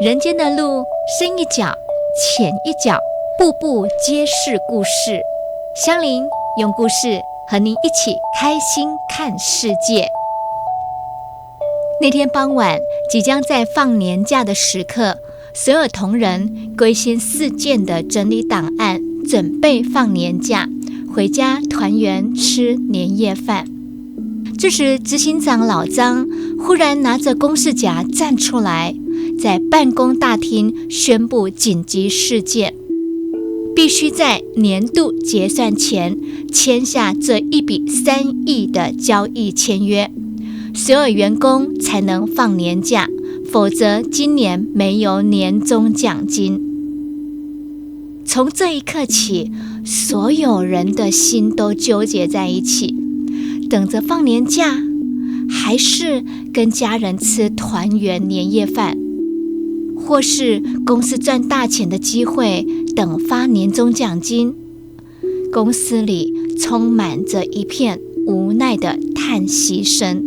人间的路，深一脚浅一脚，步步皆是故事。香菱用故事和您一起开心看世界。那天傍晚，即将在放年假的时刻，所有同仁归心似箭地整理档案，准备放年假，回家团圆吃年夜饭。这时，执行长老张忽然拿着公事夹站出来，在办公大厅宣布紧急事件，必须在年度结算前签下这一笔3亿的交易签约，所有员工才能放年假，否则今年没有年终奖金。从这一刻起，所有人的心都纠结在一起，等着放年假，还是跟家人吃团圆年夜饭，或是公司赚大钱的机会等发年终奖金。公司里充满着一片无奈的叹息声。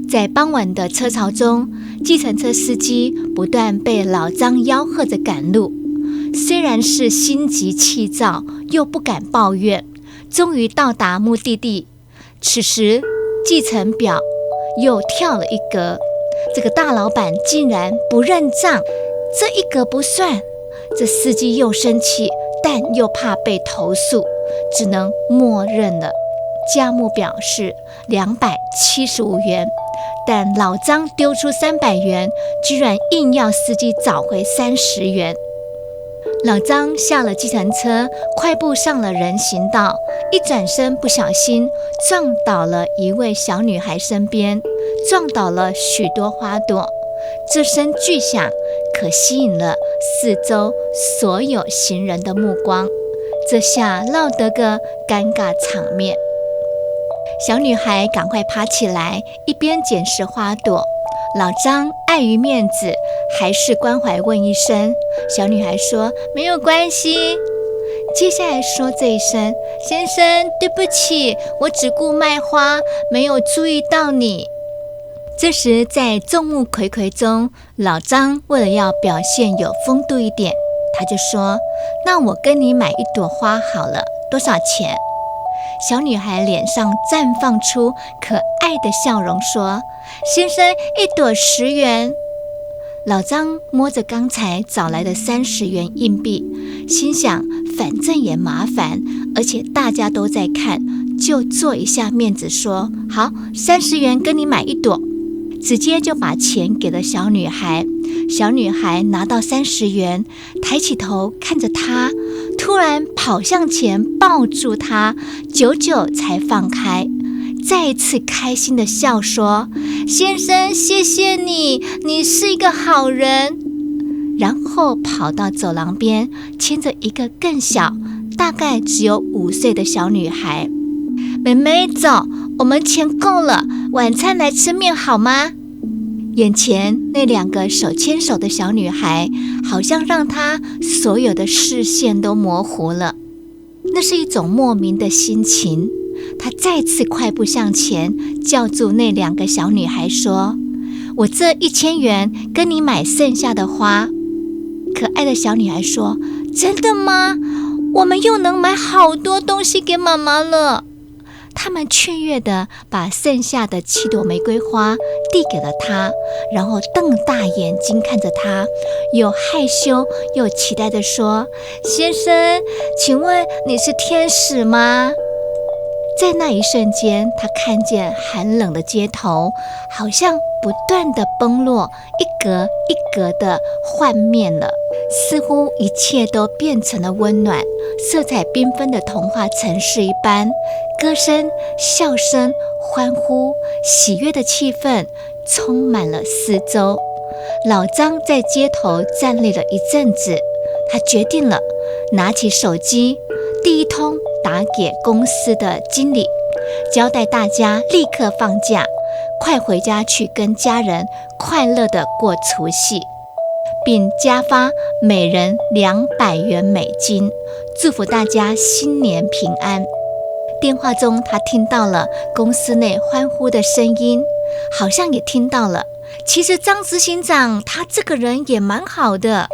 在傍晚的车潮中，计程车司机不断被老张吆喝着赶路，虽然是心急气躁，又不敢抱怨。终于到达目的地，此时计程表又跳了一格，这个大老板竟然不认账，这一格不算。这司机又生气，但又怕被投诉，只能默认了。价目表是275元，但老张丢出300元，居然硬要司机找回30元。老张下了计程车，快步上了人行道，一转身不小心撞倒了一位小女孩身边，撞倒了许多花朵。这声巨响可吸引了四周所有行人的目光，这下闹得个尴尬场面。小女孩赶快爬起来，一边捡拾花朵。老张碍于面子，还是关怀问一声。小女孩说没有关系，接下来说这一声，先生对不起，我只顾卖花，没有注意到你。这时在众目睽睽中，老张为了要表现有风度一点，他就说，那我跟你买一朵花好了，多少钱？小女孩脸上绽放出可爱的笑容，说，先生，一朵10元。老张摸着刚才找来的30元硬币，心想反正也麻烦，而且大家都在看，就做一下面子，说好，30元跟你买一朵，直接就把钱给了小女孩。小女孩拿到30元，抬起头看着他，突然跑向前抱住他，久久才放开，再一次开心的笑说，先生，谢谢你，你是一个好人。然后跑到走廊边，牵着一个更小，大概只有5岁的小女孩，妹妹走，我们钱够了，晚餐来吃面好吗？眼前那2个手牵手的小女孩，好像让她所有的视线都模糊了，那是一种莫名的心情。她再次快步向前，叫住那2个小女孩说，我这1000元跟你买剩下的花。可爱的小女孩说，真的吗？我们又能买好多东西给妈妈了。他们雀跃地把剩下的7朵玫瑰花递给了她，然后瞪大眼睛看着她，又害羞又期待地说，先生，请问你是天使吗？在那一瞬间，他看见寒冷的街头好像不断的崩落，一格一格的幻灭了，似乎一切都变成了温暖、色彩缤纷的童话城市一般，歌声、笑声、欢呼、喜悦的气氛充满了四周。老张在街头站立了一阵子，他决定了，拿起手机，第一通打给公司的经理，交代大家立刻放假，快回家去跟家人快乐地过除夕，并加发每人200元美金，祝福大家新年平安。电话中，他听到了公司内欢呼的声音，好像也听到了，其实张执行长他这个人也蛮好的。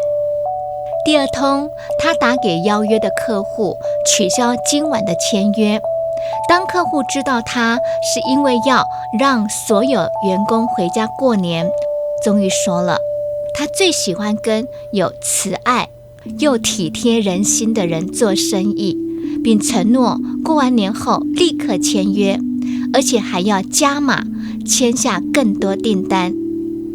第二通，他打给邀约的客户，取消今晚的签约。当客户知道他是因为要让所有员工回家过年，终于说了，他最喜欢跟有慈爱又体贴人心的人做生意，并承诺过完年后立刻签约，而且还要加码签下更多订单。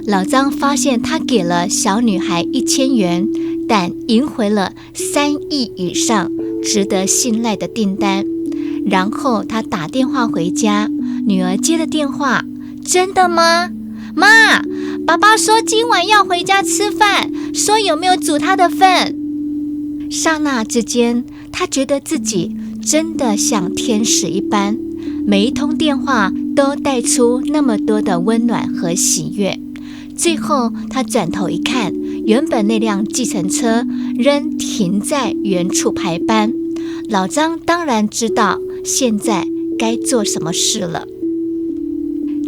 老张发现他给了小女孩1000元，但赢回了3亿以上值得信赖的订单。然后他打电话回家，女儿接了电话，真的吗？妈，爸爸说今晚要回家吃饭，说有没有煮他的份。刹那之间，他觉得自己真的像天使一般，每一通电话都带出那么多的温暖和喜悦。最后他转头一看，原本那辆计程车仍停在原处排班。老张当然知道现在该做什么事了。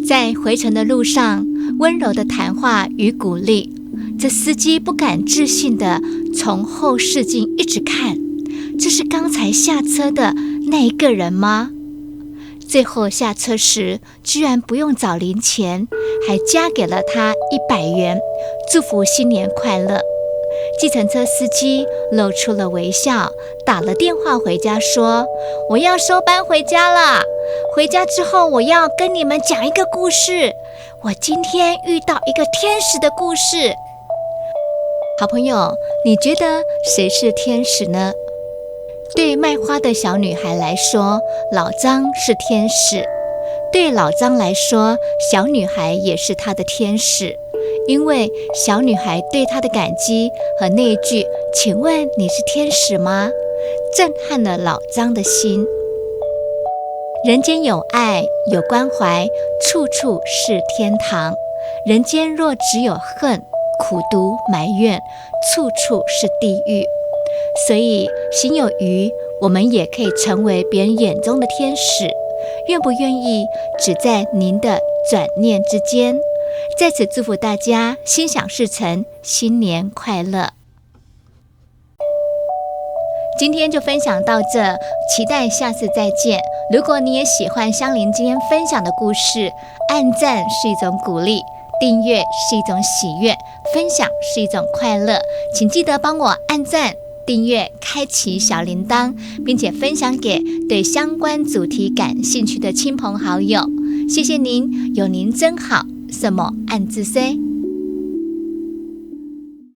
在回程的路上，温柔的谈话与鼓励，这司机不敢置信地从后视镜一直看，这是刚才下车的那一个人吗？最后下车时，居然不用找零钱，还加给了他100元，祝福新年快乐。计程车司机露出了微笑，打了电话回家说，我要收班回家了，回家之后我要跟你们讲一个故事，我今天遇到一个天使的故事。好朋友，你觉得谁是天使呢？对卖花的小女孩来说，老张是天使；对老张来说，小女孩也是他的天使。因为小女孩对他的感激和那一句请问你是天使吗，震撼了老张的心。人间有爱有关怀，处处是天堂；人间若只有恨苦毒埋怨，处处是地狱。所以心有余，我们也可以成为别人眼中的天使。愿不愿意，只在您的转念之间。在此祝福大家心想事成，新年快乐。今天就分享到这，期待下次再见。如果你也喜欢香菱今天分享的故事，按赞是一种鼓励，订阅是一种喜悦，分享是一种快乐，请记得帮我按赞、订阅、开启小铃铛，并且分享给对相关主题感兴趣的亲朋好友。谢谢您，有您真好。什么暗自 say